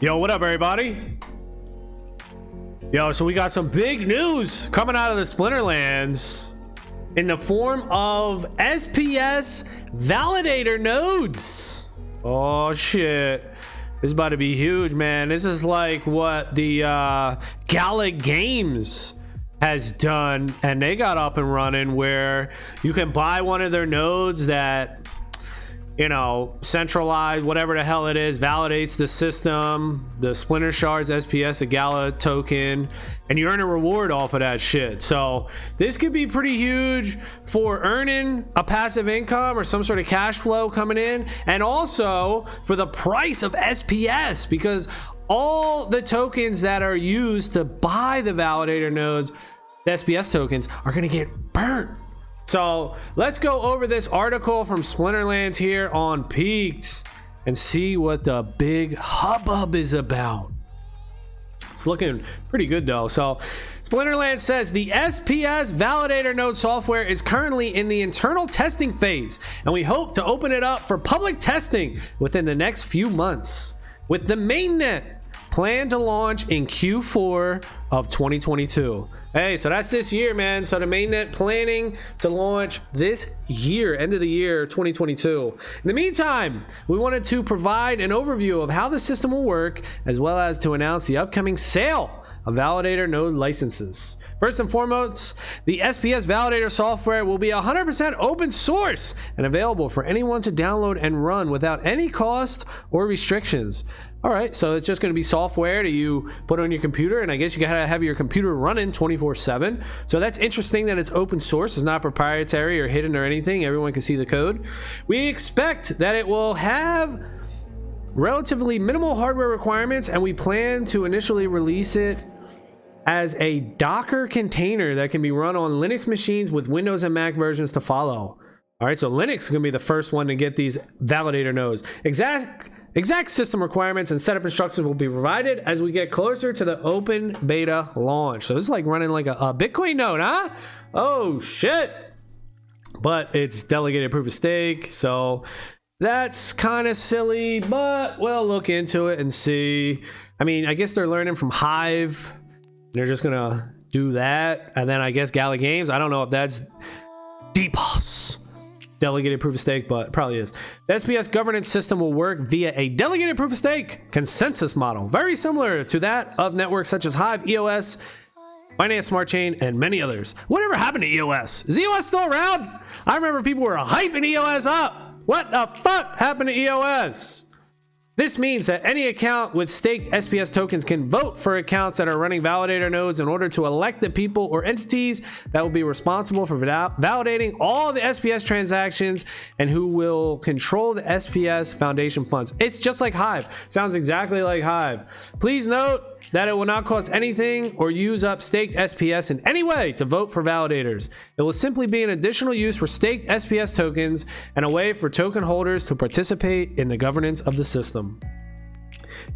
Yo, what up, everybody? Yo, so we got some big news coming out of the Splinterlands in the form of SPS Validator nodes. Oh shit, this is about to be huge, man. This is like what the Gala Games has done, and they got up and running where you can buy one of their nodes that, you know, centralized, whatever the hell it is, validates the system, the Splinter Shards SPS, the Gala token, and you earn a reward off of that shit. So this could be pretty huge for earning a passive income or some sort of cash flow coming in, and also for the price of SPS, because all the tokens that are used to buy the validator nodes, the SPS tokens, are going to get burnt. So let's go over this article from Splinterlands here on Peaked and see what the big hubbub is about. It's looking pretty good though. So Splinterlands says the SPS validator node software is currently in the internal testing phase, and we hope to open it up for public testing within the next few months, with the mainnet planned to launch in Q4 of 2022. Hey, so that's this year, man. So the mainnet planning to launch this year, end of the year 2022. In the meantime, we wanted to provide an overview of how the system will work, as well as to announce the upcoming sale of validator node licenses. First and foremost, the SPS validator software will be 100% open source and available for anyone to download and run without any cost or restrictions. All right, so it's just going to be software that you put on your computer, and I guess you gotta have your computer running 24/7. So that's interesting that it's open source. It's not proprietary or hidden or anything. Everyone can see the code. We expect that it will have relatively minimal hardware requirements, and we plan to initially release it as a Docker container that can be run on Linux machines with Windows and Mac versions to follow. All right, so Linux is going to be the first one to get these validator nodes. Exact system requirements and setup instructions will be provided as we get closer to the open beta launch. So this is like running like a Bitcoin node, huh? Oh shit. But it's delegated proof of stake, so that's kind of silly, but we'll look into it and see. I mean, I guess they're learning from Hive. They're just gonna do that, and then I guess Gala Games, I don't know if that's DPoS, delegated proof of stake, but it probably is. The SPS governance system will work via a delegated proof of stake consensus model, very similar to that of networks such as Hive, EOS, Binance Smart Chain, and many others. Whatever happened to EOS? Is EOS still around? I remember people were hyping EOS up. What the fuck happened to EOS? This means that any account with staked SPS tokens can vote for accounts that are running validator nodes in order to elect the people or entities that will be responsible for validating all the SPS transactions and who will control the SPS Foundation funds. It's just like Hive. Sounds exactly like Hive. Please note that it will not cost anything or use up staked SPS in any way to vote for validators. It will simply be an additional use for staked SPS tokens and a way for token holders to participate in the governance of the system.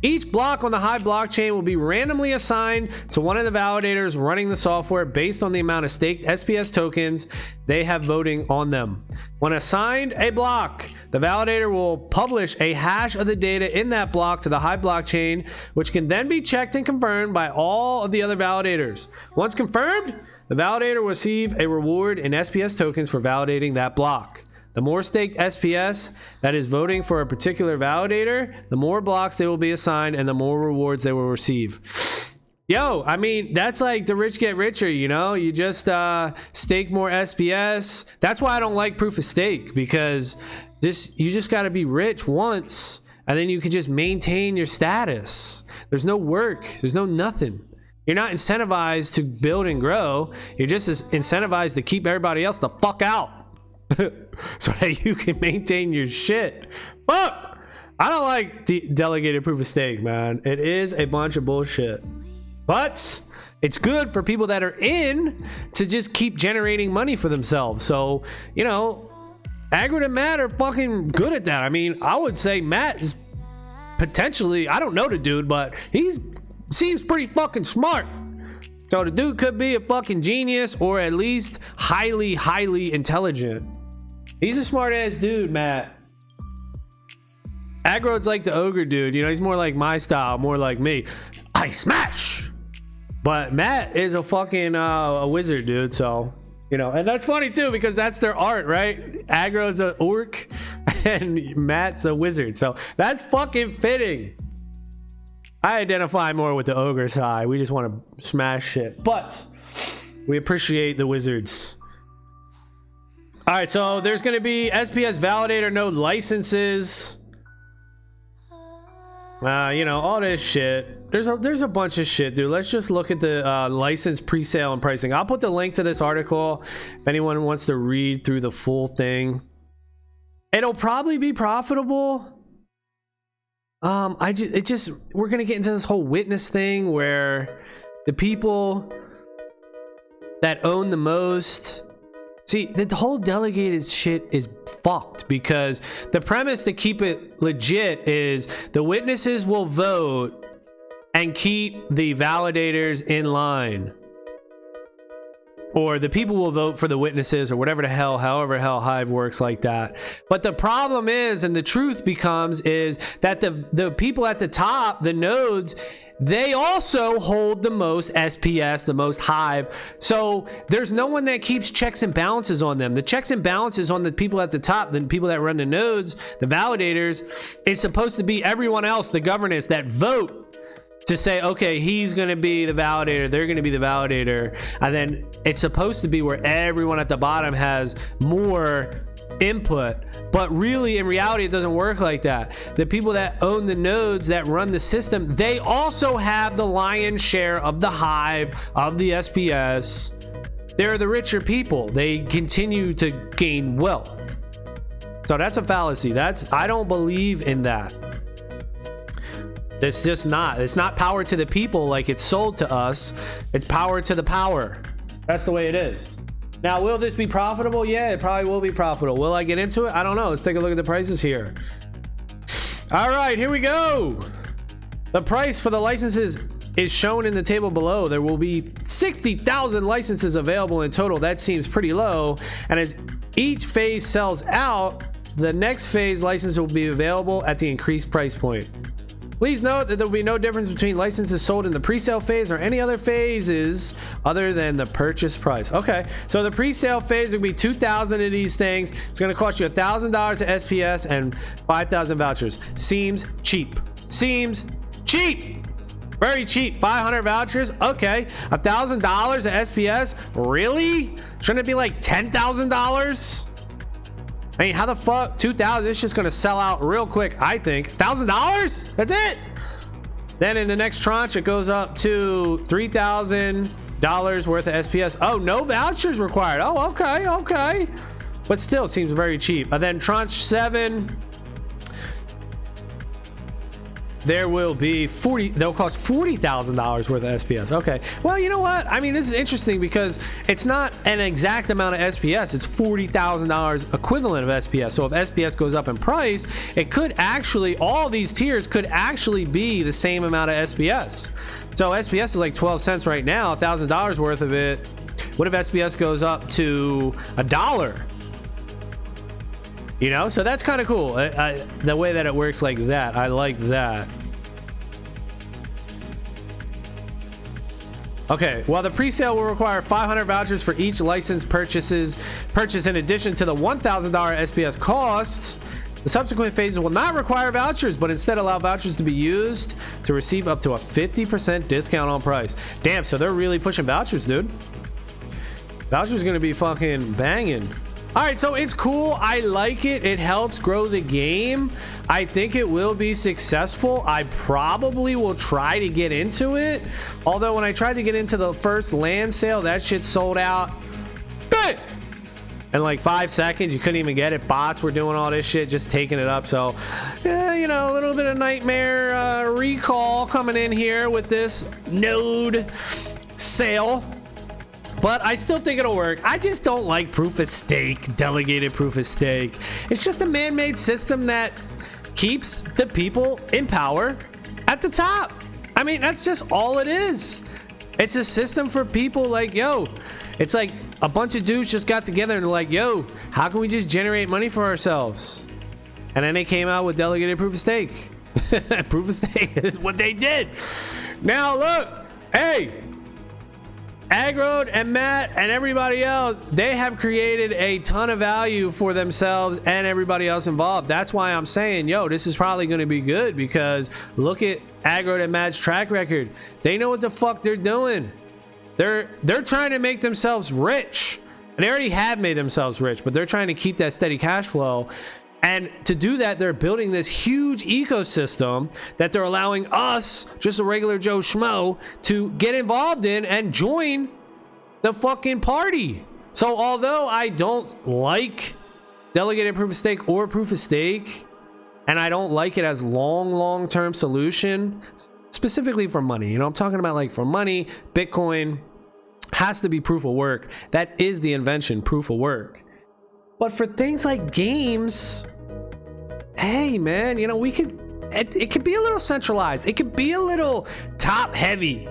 Each block on the Hive blockchain will be randomly assigned to one of the validators running the software based on the amount of staked SPS tokens they have voting on them. When assigned a block, the validator will publish a hash of the data in that block to the Hive blockchain, which can then be checked and confirmed by all of the other validators. Once confirmed, the validator will receive a reward in SPS tokens for validating that block. The more staked SPS that is voting for a particular validator, the more blocks they will be assigned and the more rewards they will receive. Yo, I mean, that's like the rich get richer, you know? You just stake more SPS. That's why I don't like proof of stake, because you just got to be rich once and then you can just maintain your status. There's no work. There's no nothing. You're not incentivized to build and grow. You're just incentivized to keep everybody else the fuck out. So that you can maintain your shit. Fuck! I don't like delegated proof of stake, man. It is a bunch of bullshit. But it's good for people that are in to just keep generating money for themselves. So, you know, Agro and Matt are fucking good at that. I mean, I would say Matt is potentially, I don't know the dude, but seems pretty fucking smart. So the dude could be a fucking genius, or at least highly intelligent. He's a smart ass dude, Matt. Agro's like the ogre dude. You know, he's more like my style, more like me. I smash. But Matt is a fucking a wizard, dude. So, you know, and that's funny too because that's their art, right? Agro's an orc and Matt's a wizard. So that's fucking fitting. I identify more with the ogre side. We just want to smash shit, but we appreciate the wizards. All right, so there's going to be SPS Validator node licenses. You know, all this shit. There's a bunch of shit, dude. Let's just look at the license pre-sale and pricing. I'll put the link to this article if anyone wants to read through the full thing. It'll probably be profitable. We're gonna get into this whole witness thing where the people that own the most. See, the whole delegated shit is fucked because the premise to keep it legit is the witnesses will vote and keep the validators in line. Or the people will vote for the witnesses or whatever the hell, however hell Hive works like that. But the problem is, and the truth becomes, is that the people at the top, the nodes, they also hold the most SPS, the most Hive. So there's no one that keeps checks and balances on them. The checks and balances on the people at the top, the people that run the nodes, the validators, is supposed to be everyone else, the governance that vote to say, okay, he's going to be the validator, they're going to be the validator. And then it's supposed to be where everyone at the bottom has more input, but really in reality it doesn't work like that. The people that own the nodes that run the system, they also have the lion's share of the Hive, of the SPS. They're the richer people. They continue to gain wealth. So that's a fallacy. I don't believe in that. It's just not. It's not power to the people like it's sold to us. It's power to the power. That's the way it is. Now, will this be profitable? Yeah, it probably will be profitable. Will I get into it? I don't know. Let's take a look at the prices here. All right, here we go. The price for the licenses is shown in the table below. There will be 60,000 licenses available in total. That seems pretty low. And as each phase sells out, the next phase license will be available at the increased price point. Please note that there will be no difference between licenses sold in the pre-sale phase or any other phases other than the purchase price. Okay, so the pre-sale phase will be 2,000 of these things. It's going to cost you $1,000 to SPS and 5,000 vouchers. Seems cheap. Seems cheap. Very cheap. 500 vouchers. Okay, $1,000 to SPS. Really? Shouldn't it be like $10,000? I mean, how the fuck? 2,000, it's just gonna sell out real quick, I think. $1,000? That's it. Then in the next tranche, it goes up to $3,000 worth of SPS. Oh, no vouchers required. Oh, okay. But still, it seems very cheap. And then tranche 7, there will be they'll cost $40,000 worth of SPS. Okay, well, you know what, I mean, this is interesting because it's not an exact amount of SPS. It's $40,000 equivalent of SPS. So if SPS goes up in price, it could actually, all these tiers could actually be the same amount of SPS. So SPS is like 12 cents right now, $1,000 worth of it. What if SPS goes up to $1? You know, so that's kind of cool. The way that it works like that, I like that. Okay, while the pre-sale will require 500 vouchers for each license purchase in addition to the $1,000 SPS cost, the subsequent phases will not require vouchers, but instead allow vouchers to be used to receive up to a 50% discount on price. Damn, so they're really pushing vouchers, dude. Vouchers gonna be fucking banging. All right, so it's cool. I like it. It helps grow the game. I think it will be successful. I probably will try to get into it. Although when I tried to get into the first land sale, that shit sold out in like 5 seconds. You couldn't even get it. Bots were doing all this shit, just taking it up. So, you know, a little bit of nightmare recall coming in here with this node sale. But I still think it'll work. I just don't like proof of stake, delegated proof of stake. It's just a man-made system that keeps the people in power at the top. I mean, that's just all it is. It's a system for people like, yo, it's like a bunch of dudes just got together and like, yo, how can we just generate money for ourselves? And then they came out with delegated proof of stake. Proof of stake is what they did. Now look, hey, Agro and Matt and everybody else, they have created a ton of value for themselves and everybody else involved. That's why I'm saying, yo, this is probably going to be good, because look at Agro and Matt's track record. They know what the fuck they're doing. They're trying to make themselves rich, and they already have made themselves rich, but they're trying to keep that steady cash flow. And to do that, they're building this huge ecosystem that they're allowing us, just a regular Joe Schmo, to get involved in and join the fucking party. So although I don't like delegated proof of stake or proof of stake, and I don't like it as long-term solution, specifically for money, I'm talking about like for money, Bitcoin has to be proof of work. That is the invention, proof of work. But for things like games, hey man, we could, it could be a little centralized. It could be a little top heavy.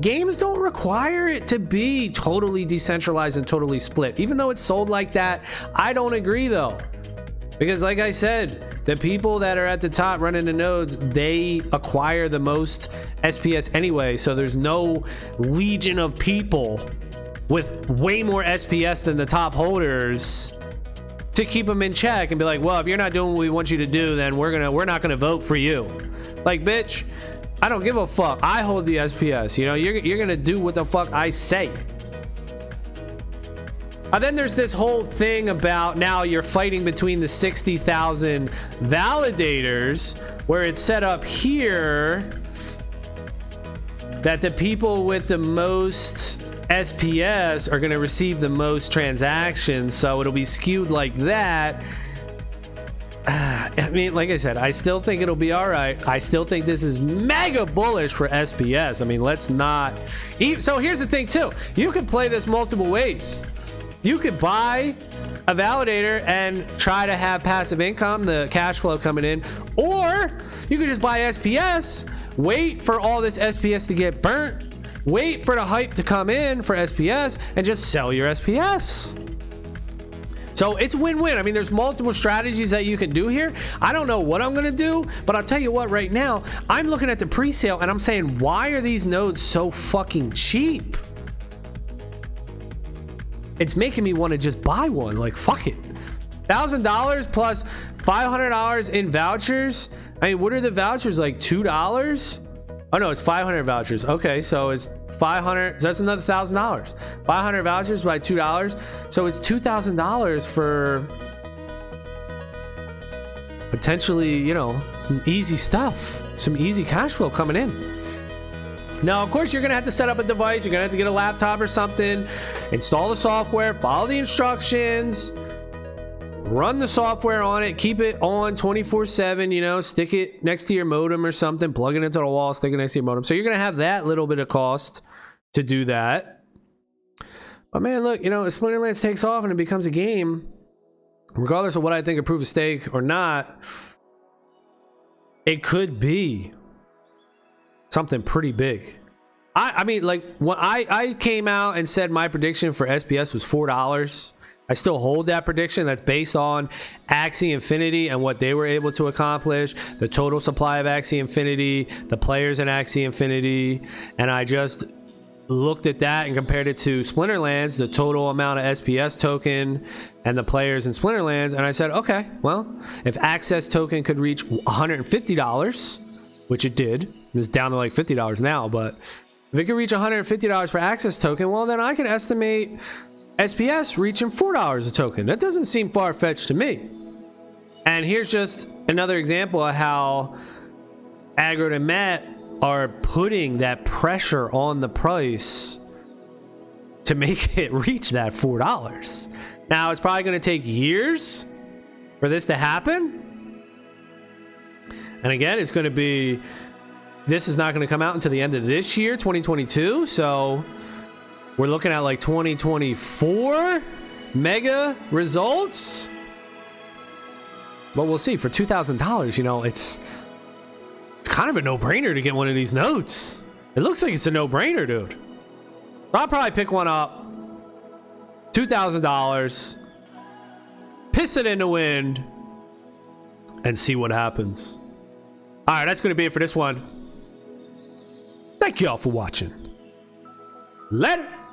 Games don't require it to be totally decentralized and totally split. Even though it's sold like that, I don't agree though. Because like I said, the people that are at the top running the nodes, they acquire the most SPS anyway. So there's no legion of people with way more SPS than the top holders to keep them in check and be like, well, if you're not doing what we want you to do, then we're not gonna vote for you. Like, bitch, I don't give a fuck. I hold the SPS. You're gonna do what the fuck I say. And then there's this whole thing about now you're fighting between the 60,000 validators, where it's set up here that the people with the most SPS are going to receive the most transactions, so it'll be skewed like that. I mean, like I said, I still think it'll be all right. I still think this is mega bullish for SPS. I mean, let's not. So here's the thing too. You can play this multiple ways. You could buy a validator and try to have passive income, the cash flow coming in, or you could just buy SPS, wait for all this SPS to get burnt, wait for the hype to come in for SPS, and just sell your SPS. So it's win-win. I mean, there's multiple strategies that you can do here. I don't know what I'm going to do, but I'll tell you what, right now, I'm looking at the pre-sale and I'm saying, why are these nodes so fucking cheap? It's making me want to just buy one. Like, fuck it. $1,000 plus $500 in vouchers. I mean, what are the vouchers, like $2? Oh no, it's 500 vouchers. Okay, so it's 500. So that's another $1,000. 500 vouchers by $2. So it's $2,000 for potentially, some easy stuff, some easy cash flow coming in. Now, of course, you're going to have to set up a device. You're going to have to get a laptop or something, install the software, follow the instructions, run the software on it, keep it on 24/7, stick it next to your modem or something, plug it into the wall, stick it next to your modem. So you're going to have that little bit of cost to do that. But man, look, if Splinterlands takes off and it becomes a game, regardless of what I think of proof of stake or not, it could be something pretty big. I mean, like, when I came out and said my prediction for SPS was $4. I still hold that prediction. That's based on Axie Infinity and what they were able to accomplish, the total supply of Axie Infinity, the players in Axie Infinity, and I just looked at that and compared it to Splinterlands, the total amount of SPS token and the players in Splinterlands, and I said, okay, well, if Access token could reach $150, which it did, it's down to like $50 now, but if it could reach $150 for Access token, well, then I could estimate SPS reaching $4 a token. That doesn't seem far-fetched to me. And here's just another example of how Agro and Matt are putting that pressure on the price to make it reach that $4. Now, it's probably going to take years for this to happen. And again, it's going to be, this is not going to come out until the end of this year, 2022. So we're looking at like 2024 mega results. But we'll see. For $2,000, it's kind of a no-brainer to get one of these notes. It looks like it's a no-brainer, dude. I'll probably pick one up. $2,000. Piss it in the wind. and see what happens. All right, that's going to be it for this one. Thank you all for watching. Later.